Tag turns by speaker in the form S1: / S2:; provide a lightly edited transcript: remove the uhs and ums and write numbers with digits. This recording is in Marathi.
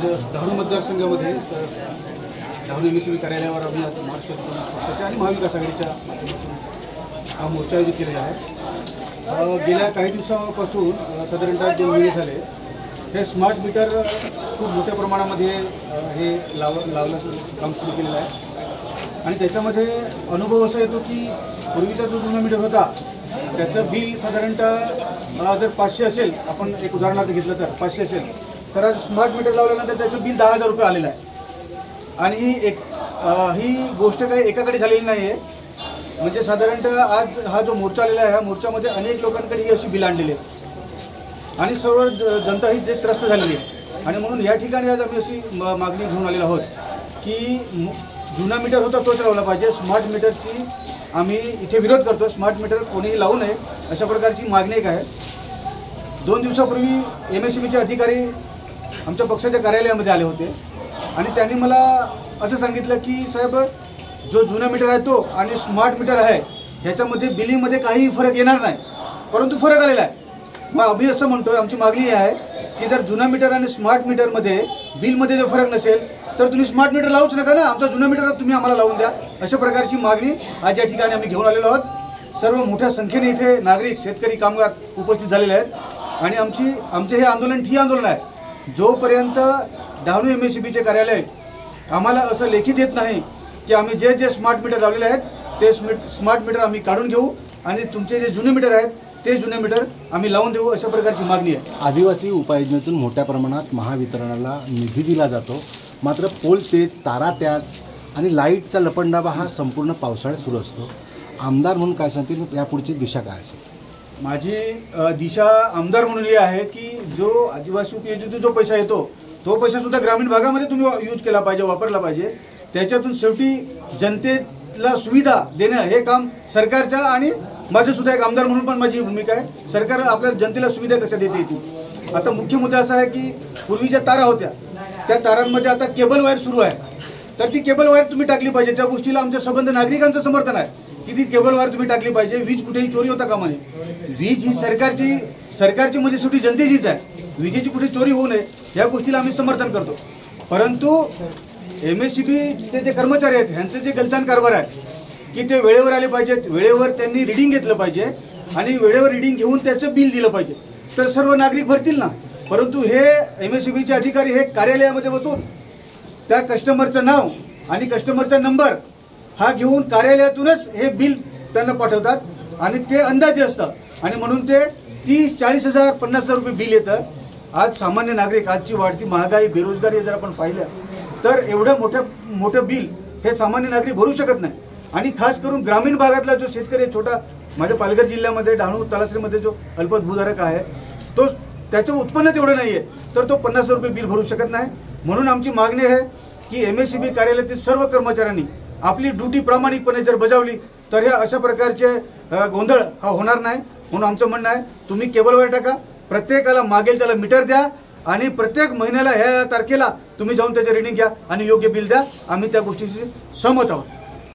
S1: डहाणू मतदारसंघामध्ये डहाणू MSEB कार्यालयावर आम्ही आज महाराष्ट्र कम्युनिस्ट पक्षाच्या आणि महाविकास आघाडीच्या माध्यमातून हा मोर्चा आयोजित केलेला आहे। गेल्या काही दिवसांपासून साधारणतः 2 महिने झाले हे स्मार्ट मीटर खूप मोठ्या प्रमाणामध्ये हे लावण्याचं काम सुरू केलेलं आहे आणि त्याच्यामध्ये अनुभव असा येतो की पूर्वीचा जो जुना मीटर होता त्याचं बिल साधारणतः जर 500 असेल, आपण एक उदाहरणार्थ घेतलं तर 500 असेल, तर आज स्मार्ट मीटर लावल्यानंतर त्याचं बिल 10,000 रुपये आलेलं आहे। आणि ही गोष्ट काही एकाकडे झालेली नाही आहे, म्हणजे साधारणतः आज हा जो मोर्चा आलेला आहे ह्या मोर्चामध्ये अनेक लोकांकडे ही अशी बिल आणलेली आहे आणि सर्व जनता ही जे त्रस्त झालेली आहे। आणि म्हणून या ठिकाणी आज आम्ही अशी मागणी घेऊन आलेलो आहोत की जुना मीटर होता तोच लावला पाहिजे, स्मार्ट मीटरची आम्ही इथे विरोध करतो। स्मार्ट मीटर कोणीही लावू नये अशा प्रकारची मागणी एक आहे। 2 दिवसापूर्वी MSEBचे अधिकारी आमच्या पक्षाच्या कार्यालयामध्ये आले होते आणि त्यांनी मला असं सांगितलं की साहेब, जो जुना मीटर आहे तो आणि स्मार्ट मीटर आहे ह्याच्यामध्ये बिलिंगमध्ये काही फरक येणार नाही, परंतु फरक आलेला आहे। मग आम्ही असं म्हणतोय, आमची मागणी आहे की जर जुना मीटर आणि स्मार्ट मीटरमध्ये बिलमध्ये जर फरक नसेल तर तुम्ही स्मार्ट मीटर लावूच नका ना, आमचा जुना मीटर तुम्ही आम्हाला लावून द्या। अशा प्रकारची मागणी आज या ठिकाणी आम्ही घेऊन आलेलो आहोत। सर्व मोठ्या संख्येने इथे नागरिक, शेतकरी, कामगार उपस्थित झालेले आहेत आणि आमचे हे आंदोलन ठिय्या आंदोलन आहे। जोपर्यंत डहाणू MSEBचे कार्यालय आम्हाला असं लेखी देत नाही की आम्ही जे स्मार्ट मीटर लावलेले आहेत ते स्मार्ट मीटर आम्ही काढून घेऊ आणि तुमचे जे जुने मीटर आहेत ते जुने मीटर आम्ही लावून देऊ, अशा प्रकारची मागणी आहे।
S2: आदिवासी उपाययोजनेतून मोठ्या प्रमाणात महावितरणाला निधी दिला जातो, मात्र पोल तेच, तारा त्याच आणि लाईटचा लपंडावा हा संपूर्ण पावसाळ्यात सुरू असतो। आमदार म्हणून काय सांगतील, यापुढची दिशा काय असेल?
S1: माझी दिशा आमदार म्हणून ही आहे की जो आदिवासी उपयोजनेतून जो पैसा येतो तो पैसासुद्धा ग्रामीण भागामध्ये तुम्ही यूज केला पाहिजे, वापरला पाहिजे। त्याच्यातून शेवटी जनतेला सुविधा देणं हे काम सरकारच्या आणि माझंसुद्धा एक आमदार म्हणून पण माझी भूमिका आहे। सरकार आपल्या जनतेला सुविधा कशा देते येतील। आता मुख्य मुद्दा असा आहे की पूर्वी ज्या तारा होत्या त्या तारांमध्ये आता केबल वायर सुरू आहे, तर ती केबल वायर तुम्ही टाकली पाहिजे। त्या गोष्टीला आमच्या संबंध नागरिकांचं समर्थन आहे की ती केबल वायर तुम्ही टाकली पाहिजे। वीज कुठेही चोरी होता कामा नये। वीज ही सरकारची म्हणजे शेवटी जनतेचीच आहे, विजेची कुठे चोरी होऊ नये या गोष्टीला आम्ही समर्थन करतो। परंतु MSEBचे जे कर्मचारी आहेत ह्यांचे जे गलथान कारभार आहे की ते वेळेवर आले पाहिजेत, वेळेवर त्यांनी रिडिंग घेतलं पाहिजे आणि वेळेवर रिडिंग घेऊन त्याचं बिल दिलं पाहिजे, तर सर्व नागरिक भरतील ना। परंतु हे MSEBचे अधिकारी हे कार्यालयामध्ये बसून त्या कस्टमरचं नाव आणि कस्टमरचा नंबर हा घेऊन कार्यालयातूनच हे बिल त्यांना पाठवतात आणि ते अंदाजे असतं आणि म्हणून ते 30-40 हजार 50,000 रुपये बिल येतं। आज सामान्य नागरिक, आजची वाढती महागाई, बेरोजगारी जर आपण पाहिलं तर एवढं मोठं बिल हे सामान्य नागरिक भरू शकत नाही। आणि खास करून ग्रामीण भागातला जो शेतकरी छोटा, माझ्या पालघर जिल्ह्यामध्ये डहाणू तलासरीमध्ये जो अल्प भूधारक आहे तो त्याचं उत्पन्न तेवढं नाही आहे, तर तो 50,000 रुपये बिल भरू शकत नाही। म्हणून आमची मागणी आहे की MSEB कार्यालयातील सर्व कर्मचाऱ्यांनी आपली ड्युटी प्रामाणिकपणे जर बजावली तर ह्या अशा प्रकारचे गोंधळ हा होणार नाही। म्हणून आमचं म्हणणं आहे, तुम्ही केबल वायर टाका, प्रत्येकाला मागेल त्याला मीटर द्या आणि प्रत्येक महिन्याला ह्या तारखेला तुम्ही जाऊन त्याचे रिडिंग घ्या आणि योग्य बिल द्या। आम्ही त्या गोष्टीशी सहमत आहोत।